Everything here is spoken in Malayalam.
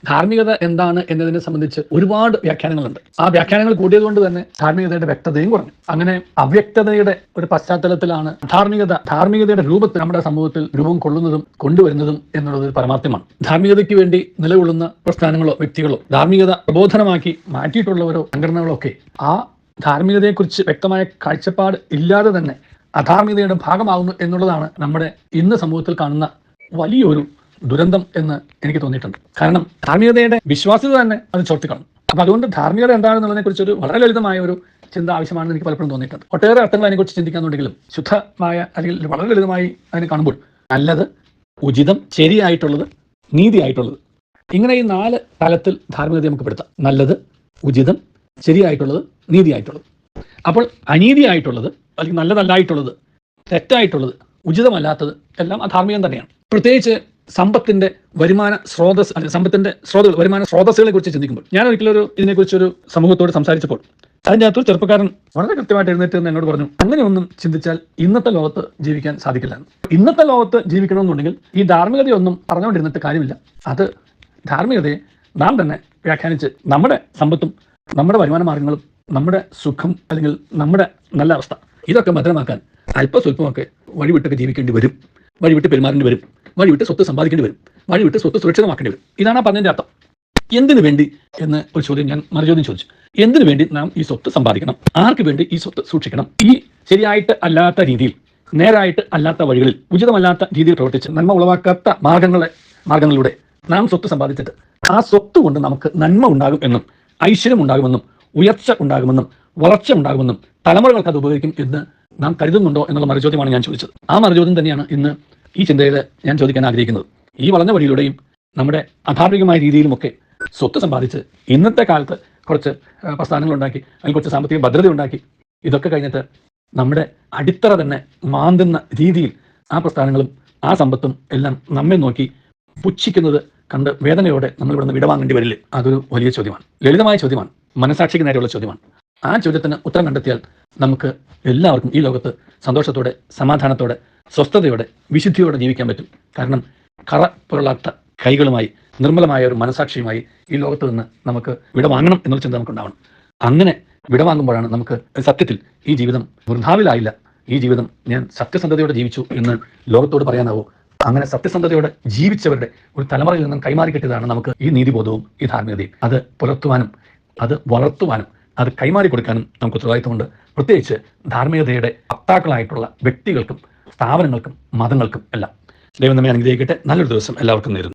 ധാർമ്മികത എന്താണ് എന്നതിനെ സംബന്ധിച്ച് ഒരുപാട് വ്യാഖ്യാനങ്ങളുണ്ട്. ആ വ്യാഖ്യാനങ്ങൾ കൂടിയതുകൊണ്ട് തന്നെ ധാർമ്മികതയുടെ വ്യക്തതയും കുറഞ്ഞു. അങ്ങനെ അവ്യക്തതയുടെ ഒരു പശ്ചാത്തലത്തിലാണ് ധാർമ്മികതയുടെ രൂപത്തിൽ നമ്മുടെ സമൂഹത്തിൽ രൂപം കൊള്ളുന്നതും കൊണ്ടുവരുന്നതും എന്നുള്ളത് ഒരു പരമാർത്ഥമാണ്. ധാർമ്മികതയ്ക്ക് വേണ്ടി നിലകൊള്ളുന്ന പ്രസ്ഥാനങ്ങളോ വ്യക്തികളോ ധാർമ്മികത പ്രബോധനമാക്കി മാറ്റിയിട്ടുള്ളവരോ സംഘടനകളോ ഒക്കെ ആ ധാർമ്മികതയെക്കുറിച്ച് വ്യക്തമായ കാഴ്ചപ്പാട് ഇല്ലാതെ തന്നെ അധാർമികതയുടെ ഭാഗമാകുന്നു എന്നുള്ളതാണ് നമ്മുടെ ഇന്ന് സമൂഹത്തിൽ കാണുന്ന വലിയൊരു ദുരന്തം എന്ന് എനിക്ക് തോന്നിയിട്ടുണ്ട്. കാരണം ധാർമ്മികതയുടെ വിശ്വാസ്യത തന്നെ അത് ചോർത്തിക്കാണും. അപ്പൊ അതുകൊണ്ട് ധാർമ്മികത എന്താണെന്നുള്ളതിനെ കുറിച്ചൊരു വളരെ ലളിതമായ ഒരു ചിന്ത ആവശ്യമാണെന്ന് എനിക്ക് പലപ്പോഴും തോന്നിയിട്ടുണ്ട്. ഒട്ടേറെ അർത്ഥങ്ങൾ അതിനെക്കുറിച്ച് ചിന്തിക്കാന്നുണ്ടെങ്കിലും ശുദ്ധമായ അല്ലെങ്കിൽ വളരെ ലളിതമായി അതിനെ കാണുമ്പോൾ നല്ലത്, ഉചിതം, ശരിയായിട്ടുള്ളത്, നീതിയായിട്ടുള്ളത്, ഇങ്ങനെ ഈ 4 തലത്തിൽ ധാർമ്മികതയെ നമുക്ക് പെടുത്താം. നല്ലത്, ഉചിതം, ശരിയായിട്ടുള്ളത്, നീതിയായിട്ടുള്ളത്. അപ്പോൾ അനീതിയായിട്ടുള്ളത് അല്ലെങ്കിൽ നല്ലതല്ലായിട്ടുള്ളത്, തെറ്റായിട്ടുള്ളത്, ഉചിതമല്ലാത്തത് എല്ലാം അധാർമികം തന്നെയാണ്. പ്രത്യേകിച്ച് സമ്പത്തിന്റെ വരുമാന സ്രോതസ് അല്ലെങ്കിൽ വരുമാന സ്രോതസ്സുകളെ കുറിച്ച് ചിന്തിക്കുമ്പോൾ ഞാൻ ഒരിക്കലും ഇതിനെക്കുറിച്ചൊരു സമൂഹത്തോട് സംസാരിച്ചപ്പോൾ അതിൻ്റെ അകത്തൊരു ചെറുപ്പക്കാരൻ വളരെ കൃത്യമായിട്ട് എഴുന്നേറ്റ് എന്ന് എന്നോട് പറഞ്ഞു, അങ്ങനെയൊന്നും ചിന്തിച്ചാൽ ഇന്നത്തെ ലോകത്ത് ജീവിക്കാൻ സാധിക്കില്ല. ഇന്നത്തെ ലോകത്ത് ജീവിക്കണമെന്നുണ്ടെങ്കിൽ ഈ ധാർമ്മികതയൊന്നും പറഞ്ഞുകൊണ്ടിരുന്നിട്ട് കാര്യമില്ല. അത് ധാർമ്മികതയെ നാം തന്നെ വ്യാഖ്യാനിച്ച് നമ്മുടെ സമ്പത്തും നമ്മുടെ വരുമാന മാർഗങ്ങളും നമ്മുടെ സുഖം അല്ലെങ്കിൽ നമ്മുടെ നല്ല അവസ്ഥ ഇതൊക്കെ ഭദ്രമാക്കാൻ അല്പസ്വല്പമൊക്കെ വഴിവിട്ടൊക്കെ ജീവിക്കേണ്ടി വരും, വഴിവിട്ട് പെരുമാറേണ്ടി വരും, വഴിവിട്ട് സ്വത്ത് സമ്പാദിക്കേണ്ടി വരും, വഴിവിട്ട് സ്വത്ത് സുരക്ഷിതമാക്കേണ്ടി വരും. ഇതാണ് ആ പറഞ്ഞതിൻ്റെ അർത്ഥം. എന്തിനു വേണ്ടി എന്ന് ഒരു ചോദ്യം ഞാൻ മറുചോദ്യം ചോദിച്ചു. എന്തിനു വേണ്ടി നാം ഈ സ്വത്ത് സമ്പാദിക്കണം? ആർക്ക് വേണ്ടി ഈ സ്വത്ത് സൂക്ഷിക്കണം? ഈ ശരിയായിട്ട് അല്ലാത്ത രീതിയിൽ, നേരായിട്ട് അല്ലാത്ത വഴികളിൽ, ഉചിതമല്ലാത്ത രീതിയിൽ പ്രവർത്തിച്ച് നന്മ ഉളവാക്കാത്ത മാർഗങ്ങളിലൂടെ നാം സ്വത്ത് സമ്പാദിച്ചിട്ട് ആ സ്വത്ത് കൊണ്ട് നമുക്ക് നന്മ ഉണ്ടാകും എന്നും ഐശ്വര്യം ഉണ്ടാകുമെന്നും ഉയർച്ച ഉണ്ടാകുമെന്നും വളർച്ച ഉണ്ടാകുമെന്നും തലമുറകൾക്ക് അത് ഉപകരിക്കും എന്ന് നാം കരുതുന്നുണ്ടോ എന്നുള്ള മറുചോദ്യമാണ് ഞാൻ ചോദിച്ചത്. ആ മറുചോദ്യം തന്നെയാണ് ഇന്ന് ഈ ചിന്തയിൽ ഞാൻ ചോദിക്കാൻ ആഗ്രഹിക്കുന്നത്. ഈ വളഞ്ഞ വഴിയിലൂടെയും നമ്മുടെ അധാർമികമായ രീതിയിലുമൊക്കെ സ്വത്ത് സമ്പാദിച്ച് ഇന്നത്തെ കാലത്ത് കുറച്ച് പ്രസ്ഥാനങ്ങളുണ്ടാക്കി അല്ലെങ്കിൽ കുറച്ച് സാമ്പത്തിക ഭദ്രത ഉണ്ടാക്കി ഇതൊക്കെ കഴിഞ്ഞിട്ട് നമ്മുടെ അടിത്തറ തന്നെ മാന്തുന്ന രീതിയിൽ ആ പ്രസ്ഥാനങ്ങളും ആ സമ്പത്തും എല്ലാം നമ്മെ നോക്കി പുച്ഛിക്കുന്നത് കണ്ട് വേദനയോടെ നമ്മൾ ഇവിടുന്ന് വിടവാങ്ങേണ്ടി വരില്ലേ? അതൊരു വലിയ ചോദ്യമാണ്, ലളിതമായ ചോദ്യമാണ്, മനസാക്ഷിക്ക് നേരെയുള്ള ചോദ്യമാണ്. ആ ചോദ്യത്തിന് ഉത്തരം കണ്ടെത്തിയാൽ നമുക്ക് എല്ലാവർക്കും ഈ ലോകത്ത് സന്തോഷത്തോടെ, സമാധാനത്തോടെ, സ്വസ്ഥതയോടെ, വിശുദ്ധിയോടെ ജീവിക്കാൻ പറ്റും. കാരണം കറ പുരളാത്ത കൈകളുമായി, നിർമ്മലമായ ഒരു മനസാക്ഷിയുമായി ഈ ലോകത്ത് നിന്ന് നമുക്ക് വിടവാങ്ങണം എന്നുള്ള ചിന്ത നമുക്കുണ്ടാവണം. അങ്ങനെ വിടവാങ്ങുമ്പോഴാണ് നമുക്ക് സത്യത്തിൽ ഈ ജീവിതം വൃഥാവിലായില്ല, ഈ ജീവിതം ഞാൻ സത്യസന്ധതയോടെ ജീവിച്ചു എന്ന് ലോകത്തോട് പറയാനാവോ? അങ്ങനെ സത്യസന്ധതയോടെ ജീവിച്ചവരുടെ ഒരു തലമുറയിൽ നിന്നും കൈമാറി കിട്ടിയതാണ് നമുക്ക് ഈ നീതിബോധവും ഈ ധാർമ്മികതയും. അത് പുലർത്തുവാനും അത് വളർത്തുവാനും അത് കൈമാറി കൊടുക്കാനും നമുക്ക് ഉത്തരവാദിത്തമുണ്ട്. പ്രത്യേകിച്ച് ധാർമ്മികതയുടെ വക്താക്കളായിട്ടുള്ള വ്യക്തികൾക്കും സ്ഥാപനങ്ങൾക്കും മതങ്ങൾക്കും എല്ലാം. ദൈവം നമ്മെ അനുഗ്രഹിക്കട്ടെ. നല്ലൊരു ദിവസം എല്ലാവർക്കും നേരുന്നു.